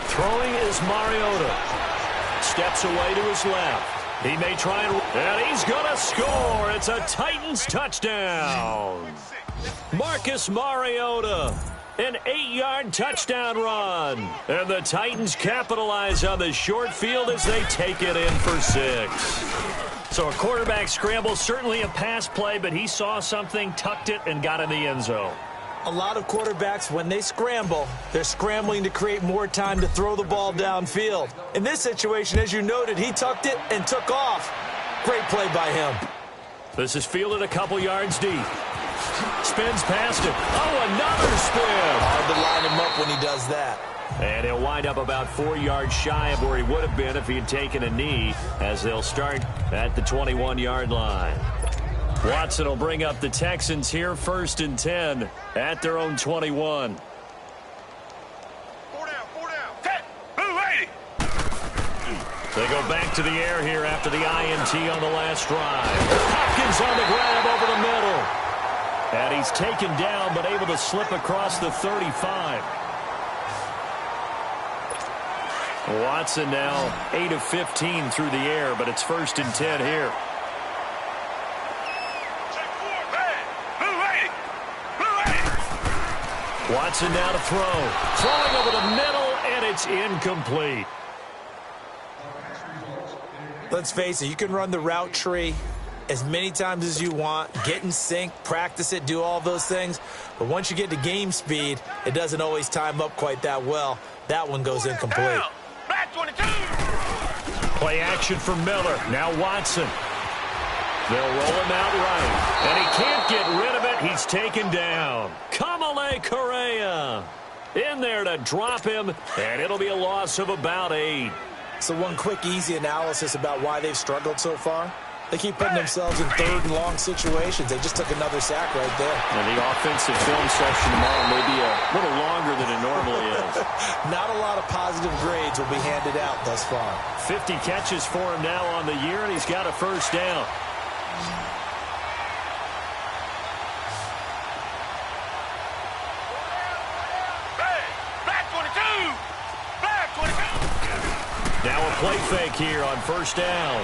Throwing is Mariota. Steps away to his left. He may try and he's going to score. It's a Titans touchdown. Marcus Mariota. An 8-yard touchdown run. And the Titans capitalize on the short field as they take it in for 6. So a quarterback scramble, certainly a pass play, but he saw something, tucked it, and got in the end zone. A lot of quarterbacks, when they scramble, they're scrambling to create more time to throw the ball downfield. In this situation, as you noted, he tucked it and took off. Great play by him. This is fielded a couple yards deep. Spins past it. Oh, another spin. Hard to line him up when he does that. And he'll wind up about 4 yards shy of where he would have been if he had taken a knee, as they'll start at the 21-yard line. Watson will bring up the Texans here, 1st and 10 at their own 21. 4 down, 4 down. 10, move 80. They go back to the air here after the INT on the last drive. Hopkins on the grab over the middle. And he's taken down, but able to slip across the 35. Watson now 8 of 15 through the air, but it's 1st and 10 here. Watson now to throw. Throwing over the middle, and it's incomplete. Let's face it, you can run the route tree as many times as you want, get in sync, practice it, do all those things. But once you get to game speed, it doesn't always time up quite that well. That one goes incomplete. Back 22. Play action for Miller. Now Watson. They'll roll him out right. And he can't get rid of it. He's taken down. Kamale Correa in there to drop him. And it'll be a loss of about 8. So one quick, easy analysis about why they've struggled so far. They keep putting themselves in 3rd and long situations. They just took another sack right there. And the offensive film section tomorrow may be a little longer than it normally is. Not a lot of positive grades will be handed out thus far. 50 catches for him now on the year, and he's got a 1st down. Back 22. Back 22. Now a play fake here on 1st down.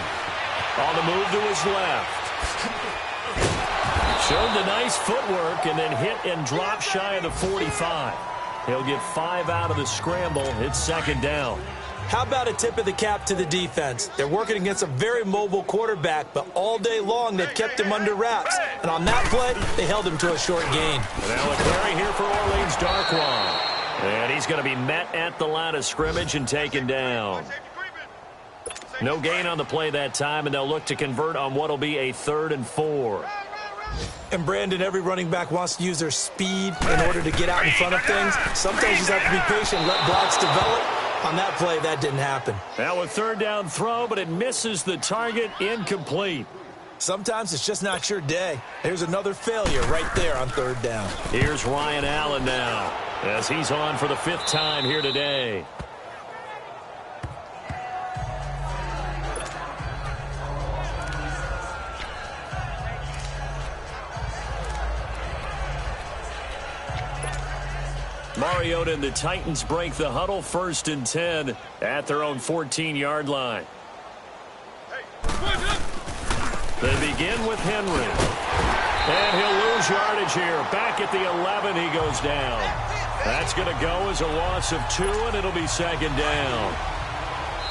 On the move to his left. Showed the nice footwork and then hit and drop shy of the 45. He'll get 5 out of the scramble. It's 2nd down. How about a tip of the cap to the defense? They're working against a very mobile quarterback, but all day long they've kept him under wraps. And on that play, they held him to a short gain. Now a carry here for Orleans Darkwan. And he's going to be met at the line of scrimmage and taken down. No gain on the play that time, and they'll look to convert on what will be a 3rd and 4. And, Brandon, every running back wants to use their speed in order to get out in front of things. Sometimes you just have to be patient and let blocks develop. On that play, that didn't happen. Now a 3rd down throw, but it misses the target. Incomplete. Sometimes it's just not your day. Here's another failure right there on 3rd down. Here's Ryan Allen now, as he's on for the 5th time here today. Mariota and the Titans break the huddle, 1st and 10 at their own 14-yard line. They begin with Henry. And he'll lose yardage here. Back at the 11, he goes down. That's going to go as a loss of 2, and it'll be 2nd down.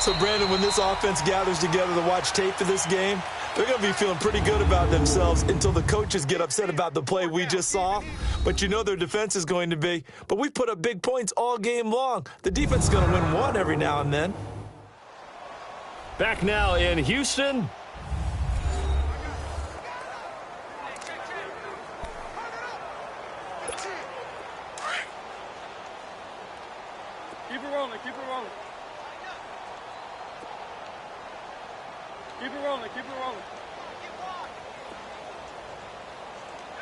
So, Brandon, when this offense gathers together to watch tape for this game, they're going to be feeling pretty good about themselves until the coaches get upset about the play we just saw. But you know their defense is going to be. But we put up big points all game long. The defense is going to win one every now and then. Back now in Houston. Keep it rolling, keep it rolling. Keep it rolling, keep it rolling.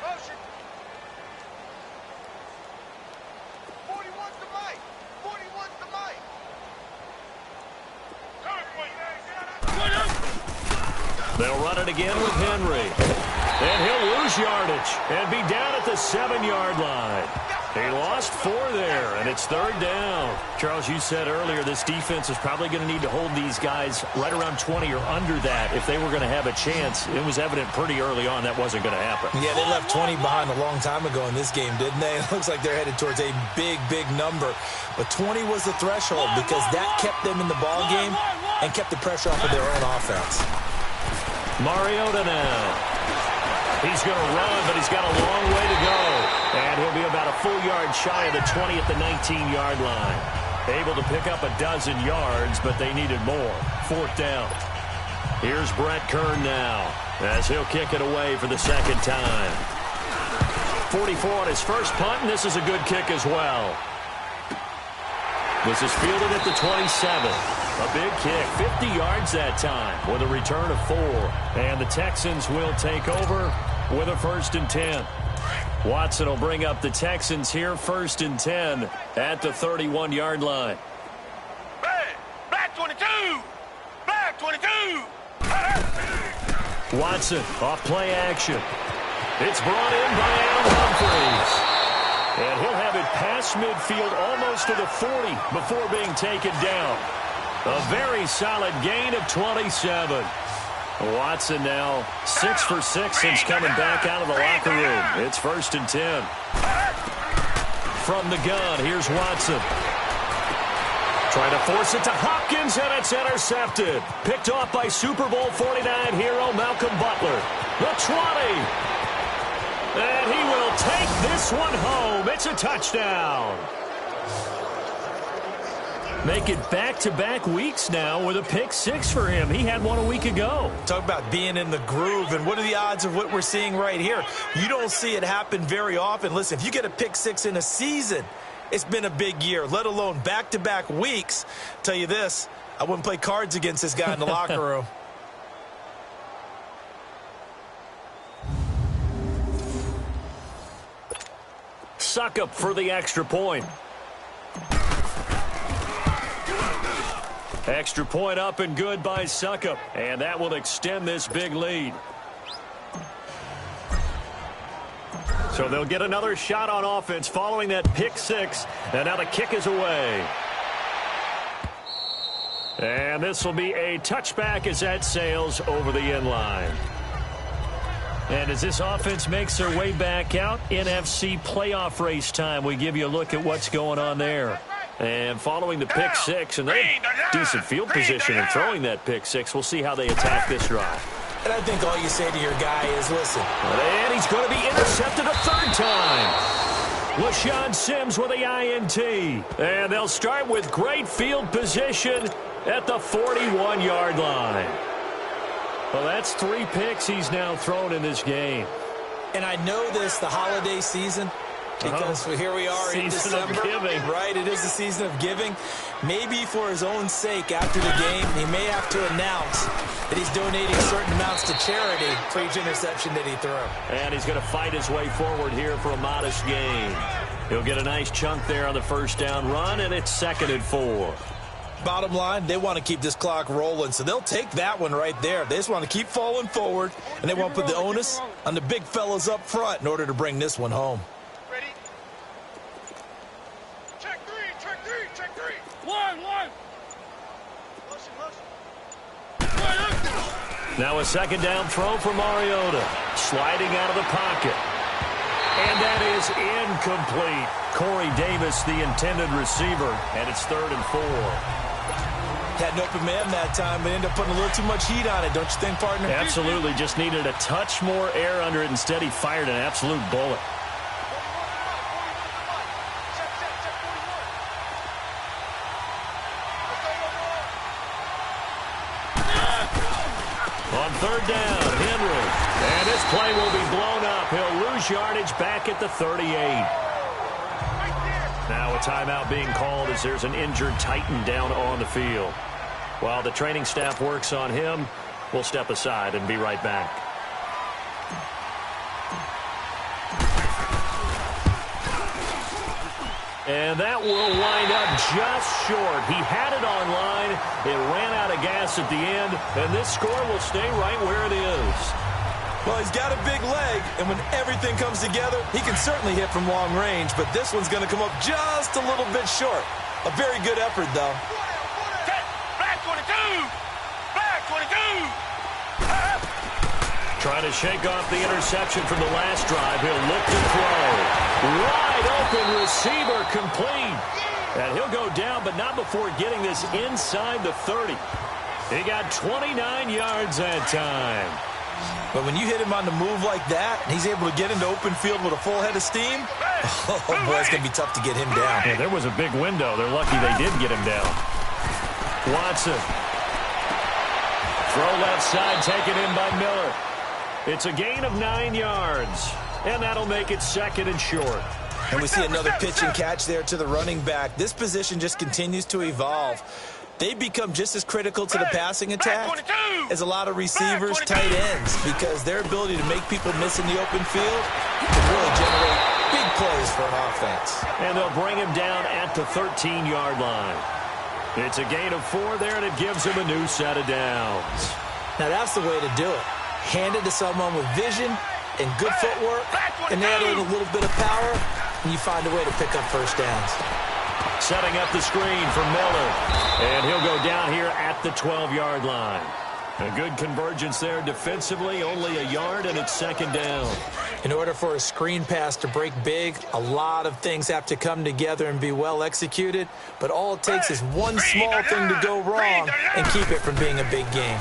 Motion. 41's the mic. 41's the mic. They'll run it again with Henry. And he'll lose yardage and be down at the 7-yard line. He lost 4 there, and it's 3rd down. Charles, you said earlier this defense is probably going to need to hold these guys right around 20 or under that if they were going to have a chance. It was evident pretty early on that wasn't going to happen. Yeah, they left 20 behind a long time ago in this game, didn't they? It looks like they're headed towards a big, big number. But 20 was the threshold because that kept them in the ball game and kept the pressure off of their own offense. Mariota now. He's going to run, but he's got a long way to go. And he'll be about a full yard shy of the 20 at the 19-yard line. Able to pick up a dozen yards, but they needed more. 4th down. Here's Brett Kern now, as he'll kick it away for the second time. 44 on his first punt, and this is a good kick as well. This is fielded at the 27. A big kick, 50 yards that time with a return of 4. And the Texans will take over with a 1st and 10. Watson will bring up the Texans here, 1st and 10 at the 31-yard line. Hey, black 22! Black 22! Watson off play action. It's brought in by Adam Humphries. And he'll have it past midfield almost to the 40 before being taken down. A very solid gain of 27. Watson now 6 for 6 since coming back out of the locker room. It's 1st and 10. From the gun, here's Watson. Trying to force it to Hopkins, and it's intercepted. Picked off by Super Bowl 49 hero Malcolm Butler. The 20. And he will take this one home. It's a touchdown. Make it back-to-back weeks now with a pick 6 for him. He had one a week ago. Talk about being in the groove, and what are the odds of what we're seeing right here? You don't see it happen very often. Listen, if you get a pick 6 in a season, it's been a big year, let alone back-to-back weeks. Tell you this, I wouldn't play cards against this guy in the locker room. Suckup for the extra point. Extra point up and good by Suckup. And that will extend this big lead. So they'll get another shot on offense following that pick 6. And now the kick is away. And this will be a touchback as that sails over the end line. And as this offense makes their way back out, NFC playoff race time, we give you a look at what's going on there. And following the pick 6, and they decent field position in throwing that pick 6. We'll see how they attack this drive. And I think all you say to your guy is, listen. And he's going to be intercepted a 3rd time. LaShawn Sims with the INT. And they'll start with great field position at the 41-yard line. Well, that's 3 picks he's now thrown in this game. And I know this, the holiday season, because here we are in December, right? It is the season of giving. Maybe for his own sake, after the game, he may have to announce that he's donating certain amounts to charity for each interception that he threw. And he's going to fight his way forward here for a modest gain. He'll get a nice chunk there on the 1st down run, and it's 2nd and 4. Bottom line, they want to keep this clock rolling, so they'll take that one right there. They just want to keep falling forward, and they want to put the onus on the big fellas up front in order to bring this one home. Ready? Check 3, check 3, check 3. One. Listen. Now a 2nd down throw for Mariota. Sliding out of the pocket. And that is incomplete. Corey Davis, the intended receiver, and it's 3rd and 4. Had an open man that time, but ended up putting a little too much heat on it, don't you think, partner? Absolutely. Just needed a touch more air under it. Instead, he fired an absolute bullet. On 3rd down, Henry. And this play will be blown up. He'll lose yardage back at the 38. Now a timeout being called as there's an injured Titan down on the field. While the training staff works on him, we'll step aside and be right back. And that will wind up just short. He had it on line. It ran out of gas at the end, and this score will stay right where it is. Well, he's got a big leg, and when everything comes together, he can certainly hit from long range, but this one's going to come up just a little bit short. A very good effort, though. Black 22! Black 22! Trying to shake off the interception from the last drive. He'll look to throw. Wide open receiver complete. And he'll go down, but not before getting this inside the 30. He got 29 yards that time. But when you hit him on the move like that, and he's able to get into open field with a full head of steam, oh, boy, it's going to be tough to get him down. Yeah, there was a big window. They're lucky they did get him down. Watson. Throw left side, taken in by Miller. It's a gain of 9 yards, and that'll make it 2nd and short. And we see another pitch and catch there to the running back. This position just continues to evolve. They become just as critical to the passing attack as a lot of receivers, tight ends, because their ability to make people miss in the open field can really generate big plays for an offense. And they'll bring him down at the 13-yard line. It's a gain of 4 there, and it gives him a new set of downs. Now that's the way to do it. Hand it to someone with vision and good footwork, and add in a little bit of power, and you find a way to pick up first downs. Setting up the screen for Miller. And he'll go down here at the 12-yard line. A good convergence there defensively, only a yard, and it's 2nd down. In order for a screen pass to break big, a lot of things have to come together and be well executed, but all it takes is one small thing to go wrong and keep it from being a big game.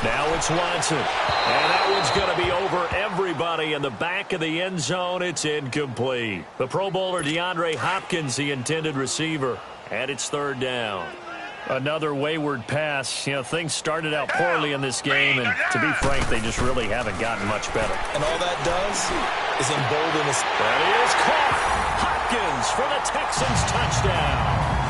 Now it's Watson. And that one's going to be over everybody in the back of the end zone. It's incomplete. The Pro Bowler DeAndre Hopkins, the intended receiver, and it's 3rd down. Another wayward pass. You know, things started out poorly in this game, and to be frank, they just really haven't gotten much better. And all that does is embolden us. That is caught. Hopkins for the Texans touchdown.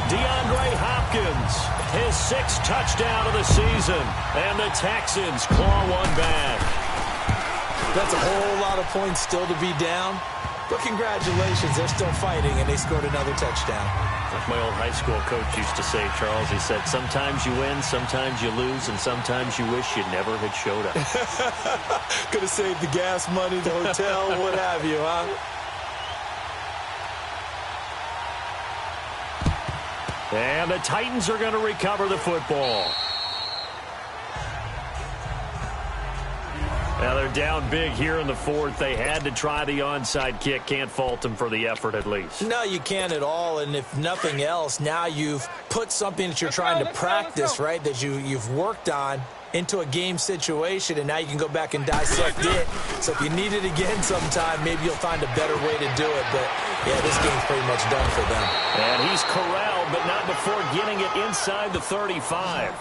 DeAndre Hopkins, his 6th touchdown of the season, and the Texans claw one back. That's a whole lot of points still to be down, but congratulations, they're still fighting, and they scored another touchdown. Like my old high school coach used to say, Charles, he said, sometimes you win, sometimes you lose, and sometimes you wish you never had showed up. Could have saved the gas money, the hotel, what have you, huh? And the Titans are going to recover the football. Now they're down big here in the 4th. They had to try the onside kick. Can't fault them for the effort at least. No, you can't at all. And if nothing else, now you've put something that you're trying to practice, right, that you've worked on into a game situation, and now you can go back and dissect it. So if you need it again sometime, maybe you'll find a better way to do it. But, yeah, this game's pretty much done for them. And he's corralled, but not before getting it inside the 35.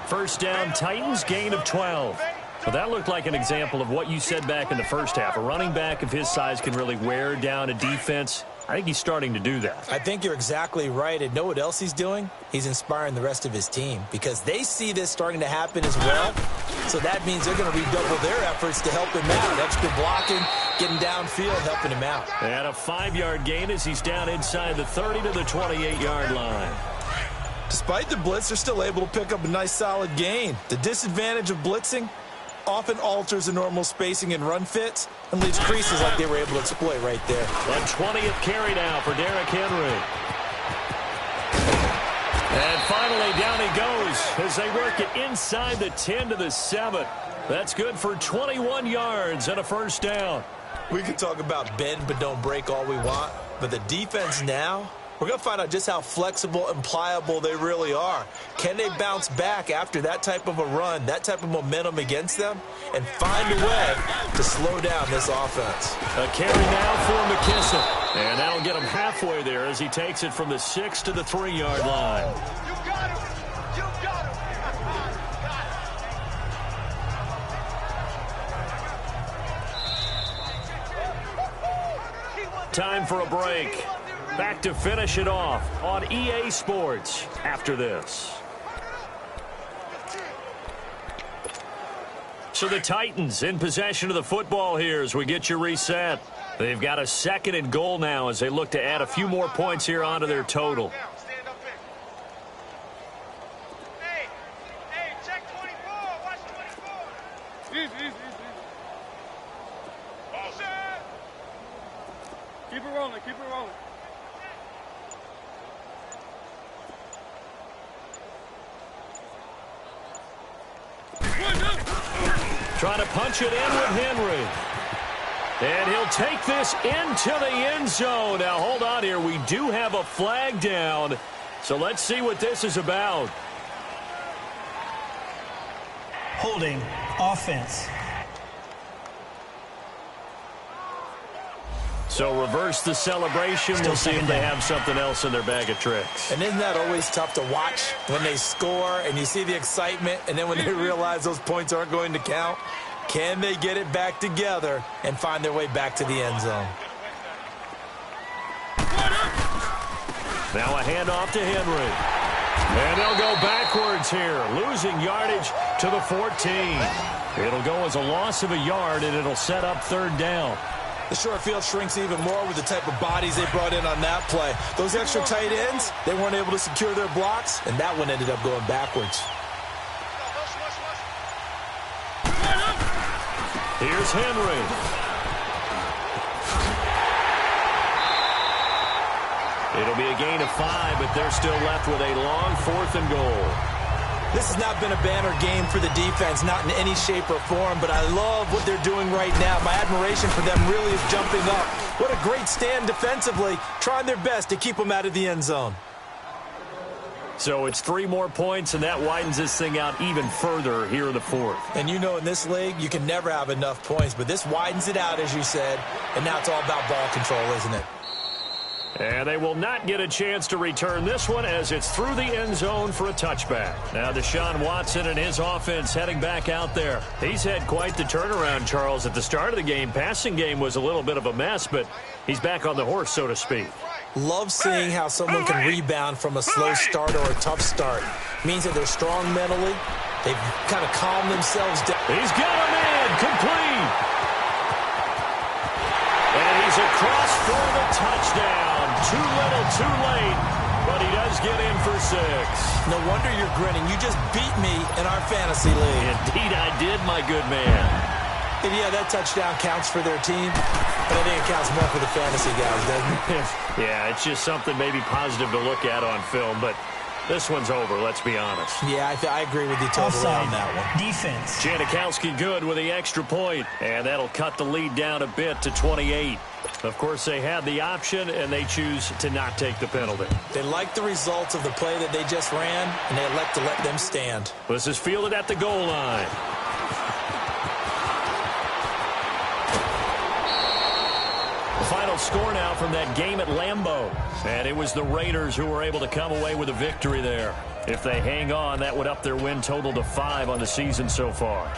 1st down, Titans, gain of 12. Well, that looked like an example of what you said back in the first half. A running back of his size can really wear down a defense. I think he's starting to do that. I think you're exactly right. And know what else he's doing? He's inspiring the rest of his team because they see this starting to happen as well. So that means they're going to redouble their efforts to help him out. Extra blocking, getting downfield, helping him out. And a 5-yard gain as he's down inside the 30 to the 28-yard line. Despite the blitz, they're still able to pick up a nice solid gain. The disadvantage of blitzing often alters the normal spacing and run fits and leaves creases like they were able to exploit right there. A 20th carry now for Derrick Henry. And finally down he goes as they work it inside the 10 to the 7. That's good for 21 yards and a 1st down. We can talk about bend but don't break all we want, but the defense now, we're going to find out just how flexible and pliable they really are. Can they bounce back after that type of a run, that type of momentum against them, and find a way to slow down this offense? A carry now for McKissick. And that'll get him halfway there as he takes it from the 6 to the 3-yard line. You got him. You got him. Time for a break. Back to finish it off on EA Sports after this. So the Titans in possession of the football here as we get you reset. They've got a 2nd and goal now as they look to add a few more points here onto their total. Stand up there. Hey, check 24. Watch 24. Easy. Motion. Keep it rolling. Trying to punch it in with Henry. And he'll take this into the end zone. Now, hold on here. We do have a flag down. So let's see what this is about. Holding. Offense. So reverse the celebration. We'll see if they have something else in their bag of tricks. And isn't that always tough to watch when they score and you see the excitement, and then when they realize those points aren't going to count? Can they get it back together and find their way back to the end zone? Now a handoff to Henry. And they'll go backwards here, losing yardage to the 14. It'll go as a loss of a yard, and it'll set up third down. The short field shrinks even more with the type of bodies they brought in on that play. Those extra tight ends, they weren't able to secure their blocks, and that one ended up going backwards. Here's Henry. It'll be a gain of 5, but they're still left with a long 4th and goal. This has not been a banner game for the defense, not in any shape or form, but I love what they're doing right now. My admiration for them really is jumping up. What a great stand defensively, trying their best to keep them out of the end zone. So it's 3 more points, and that widens this thing out even further here in the 4th. And you know in this league, you can never have enough points, but this widens it out, as you said, and now it's all about ball control, isn't it? And they will not get a chance to return this one as it's through the end zone for a touchback. Now Deshaun Watson and his offense heading back out there. He's had quite the turnaround, Charles. At the start of the game, passing game was a little bit of a mess, but he's back on the horse, so to speak. Love seeing how someone can rebound from a slow start or a tough start. Means that they're strong mentally. They've kind of calmed themselves down. He's got a man complete. And he's across for the touchdown. Too little, too late, but he does get in for 6. No wonder you're grinning. You just beat me in our fantasy league. Indeed I did, my good man. And yeah, that touchdown counts for their team, but I think it counts more for the fantasy guys, doesn't it? Yeah, it's just something maybe positive to look at on film, but this one's over, let's be honest. Yeah, I agree with you totally on that one. Defense. Janikowski good with the extra point, and that'll cut the lead down a bit to 28. Of course, they had the option, and they choose to not take the penalty. They like the results of the play that they just ran, and they elect to let them stand. This is fielded at the goal line. The final score now from that game at Lambeau. And it was the Raiders who were able to come away with a victory there. If they hang on, that would up their win total to 5 on the season so far.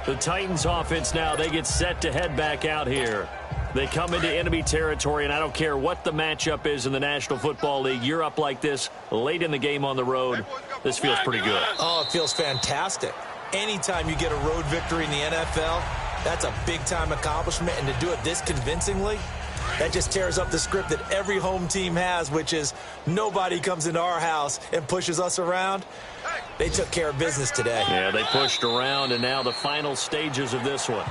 The Titans offense now, they get set to head back out here. They come into enemy territory, and I don't care what the matchup is in the National Football League. You're up like this late in the game on the road. This feels pretty good. Oh, it feels fantastic. Anytime you get a road victory in the NFL, that's a big-time accomplishment, and to do it this convincingly, that just tears up the script that every home team has, which is nobody comes into our house and pushes us around. They took care of business today. Yeah, they pushed around, and now the final stages of this one.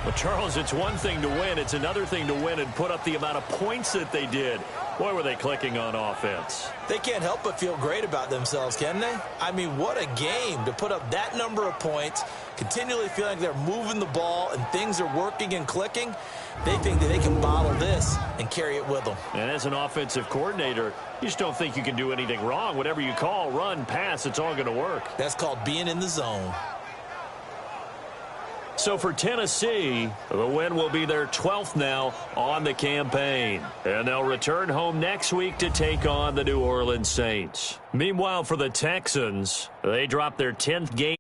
Well, Charles, it's one thing to win. It's another thing to win and put up the amount of points that they did. Boy, were they clicking on offense. They can't help but feel great about themselves, can they? I mean, what a game to put up that number of points, continually feeling like they're moving the ball and things are working and clicking. They think that they can bottle this and carry it with them. And as an offensive coordinator, you just don't think you can do anything wrong. Whatever you call, run, pass, it's all going to work. That's called being in the zone. So for Tennessee, the win will be their 12th now on the campaign. And they'll return home next week to take on the New Orleans Saints. Meanwhile, for the Texans, they dropped their 10th game.